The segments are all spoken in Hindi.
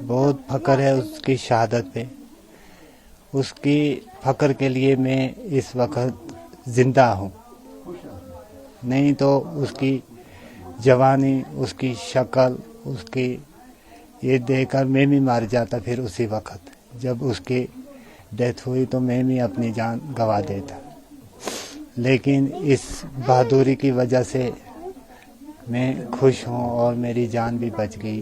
बहुत फख्र है उसकी शहादत पे। उसकी फख्र के लिए मैं इस वक्त जिंदा हूँ, नहीं तो उसकी जवानी, उसकी शक्ल, उसकी ये देखकर मैं भी मर जाता। फिर उसी वक्त जब उसकी डेथ हुई तो मैं भी अपनी जान गंवा देता। लेकिन इस बहादुरी की वजह से मैं खुश हूँ और मेरी जान भी बच गई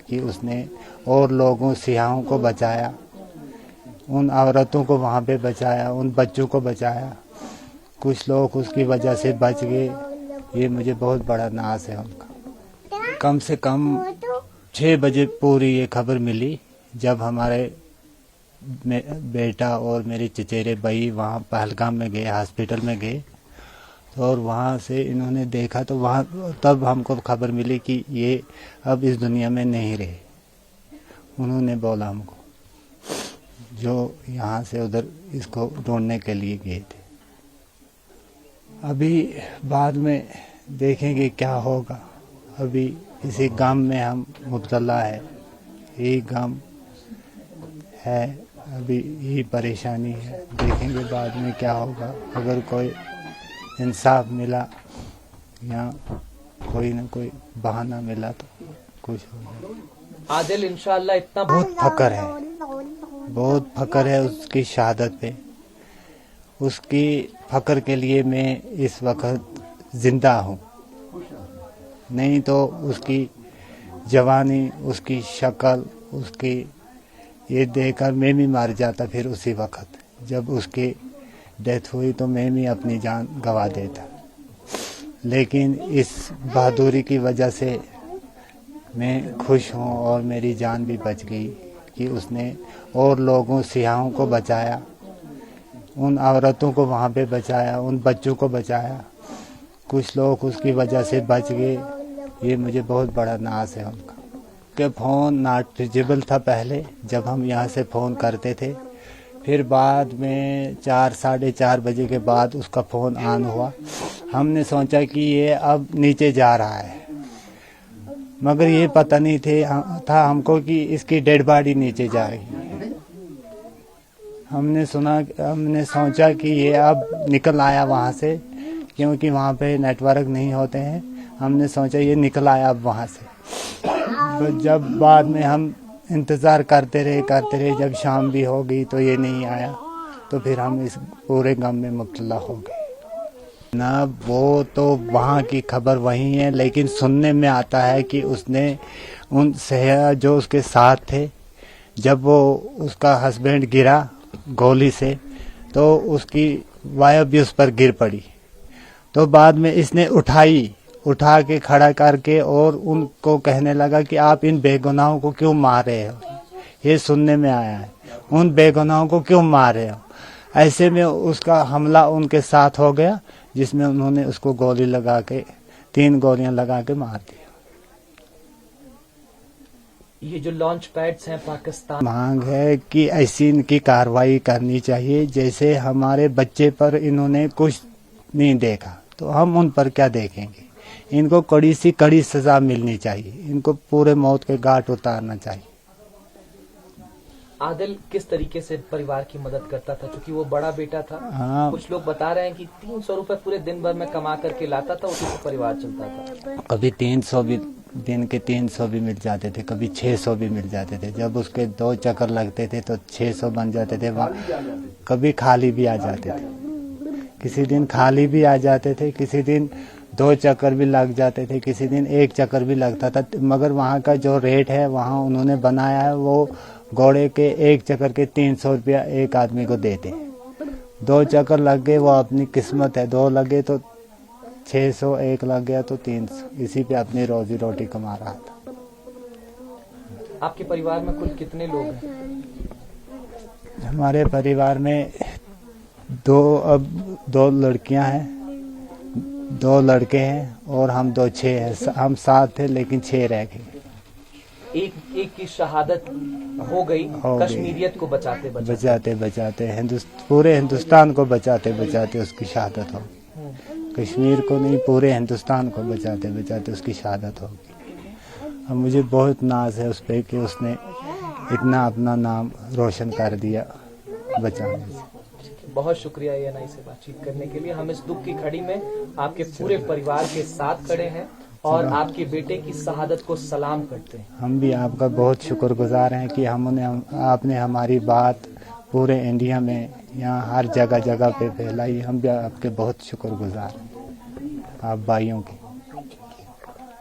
कि उसने और लोगों, सियाहों को बचाया, उन औरतों को वहाँ पे बचाया, उन बच्चों को बचाया। कुछ लोग उसकी वजह से बच गए, ये मुझे बहुत बड़ा नाज है उनका। कम से कम 6 बजे पूरी ये खबर मिली जब हमारे बेटा और मेरे चचेरे भाई वहाँ पहलगाम में गए, हॉस्पिटल में गए। और वहाँ से इन्होंने देखा तो वहाँ तब हमको खबर मिली कि ये अब इस दुनिया में नहीं रहे। उन्होंने बोला हमको, जो यहाँ से उधर इसको ढूंढने के लिए गए थे। अभी बाद में देखेंगे क्या होगा। अभी इसी गम में हम मुब्तला है, यही गम है, अभी यही परेशानी है। देखेंगे बाद में क्या होगा। अगर कोई इंसाफ मिला या कोई न कोई बहाना मिला तो कुछ होगा। आदिल इंशाअल्लाह इतना बहुत फख्र है उसकी शहादत पे। उसकी फख्र के लिए मैं इस वक्त जिंदा हूँ, नहीं तो उसकी जवानी, उसकी शक्ल, उसकी ये देखकर मैं भी मर जाता। फिर उसी वक्त जब उसकी डेथ हुई तो मैं भी अपनी जान गंवा देता। लेकिन इस बहादुरी की वजह से मैं खुश हूँ और मेरी जान भी बच गई कि उसने और लोगों, सियाहों को बचाया, उन औरतों को वहाँ पे बचाया, उन बच्चों को बचाया। कुछ लोग उसकी वजह से बच गए, ये मुझे बहुत बड़ा नाज है उनका। कि फ़ोन नॉट रीचेबल था पहले जब हम यहाँ से फ़ोन करते थे, फिर बाद में 4 साढ़े 4 बजे के बाद उसका फ़ोन ऑन हुआ। हमने सोचा कि ये अब नीचे जा रहा है, मगर ये पता नहीं था हमको कि इसकी डेड बॉडी नीचे जा रही है। हमने सोचा कि ये अब निकल आया वहाँ से, क्योंकि वहाँ पे नेटवर्क नहीं होते हैं। हमने सोचा ये निकल आया अब वहाँ से। जब बाद में हम इंतज़ार करते रहे, जब शाम भी हो गई तो ये नहीं आया, तो फिर हम इस पूरे गम में मुब्तला हो गए ना। वो तो वहाँ की खबर वही है, लेकिन सुनने में आता है कि उसने उन सयाह जो उसके साथ थे, जब वो उसका हस्बैंड गिरा गोली से तो उसकी वाइफ भी उस पर गिर पड़ी। तो बाद में इसने उठा के खड़ा करके और उनको कहने लगा कि आप इन बेगुनाहों को क्यों मार रहे हो। ये सुनने में आया है, उन बेगुनाहों को क्यों मार रहे हो। ऐसे में उसका हमला उनके साथ हो गया, जिसमें उन्होंने उसको गोली लगा के 3 गोलियां लगा के मार दिया। ये जो लॉन्च पैड्स हैं पाकिस्तान, मांग है कि ऐसी इनकी कार्रवाई करनी चाहिए। जैसे हमारे बच्चे पर इन्होंने कुछ नहीं देखा तो हम उन पर क्या देखेंगे। इनको कड़ी सी कड़ी सजा मिलनी चाहिए, इनको पूरे मौत के घाट उतारना चाहिए। आदिल किस तरीके से परिवार की मदद करता था, क्योंकि वो बड़ा बेटा था। हाँ, कुछ लोग बता रहे हैं कि 300 रुपए पूरे दिन भर में कमा करके लाता था, उसी से परिवार चलता था। कभी 300 भी, दिन के 300 भी मिल जाते थे, कभी 600 भी मिल जाते थे। जब उसके 2 चक्कर लगते थे तो 600 बन जाते थे। कभी खाली भी आ जाते थे, किसी दिन खाली भी आ जाते थे, किसी दिन 2 चक्कर भी लग जाते थे, किसी दिन 1 चक्कर भी लगता था। मगर वहाँ का जो रेट है वहाँ उन्होंने बनाया है, वो घोड़े के 1 चक्कर के 300 रुपया एक आदमी को देते। 2 चक्कर लग गए वो अपनी किस्मत है, 2 लगे तो 600, 1 लग गया तो 300। इसी पे अपनी रोजी रोटी कमा रहा था। आपके परिवार में कुल कितने लोग हैं? हमारे परिवार में 2 लड़कियां हैं, 2 लड़के हैं और हम 6 हैं। हम 7 थे लेकिन 6 रह गए। एक की शहादत हो गई कश्मीरियत को बचाते पूरे हिंदुस्तान को बचाते उसकी शहादत हो। कश्मीर को नहीं, पूरे हिंदुस्तान को बचाते उसकी शहादत होगी। और मुझे बहुत नाज है उस पर कि उसने इतना अपना नाम रोशन कर दिया बचाने से। बहुत शुक्रिया एएनआई से बातचीत करने के लिए। हम इस दुख की घड़ी में आपके पूरे परिवार के साथ खड़े हैं और आपके बेटे की शहादत को सलाम करते हैं। हम भी आपका बहुत शुक्रगुजार हैं कि आपने हमारी बात पूरे इंडिया में यहाँ हर जगह जगह पे फैलाई। हम भी आपके बहुत शुक्रगुजार हैं, आप भाइयों के।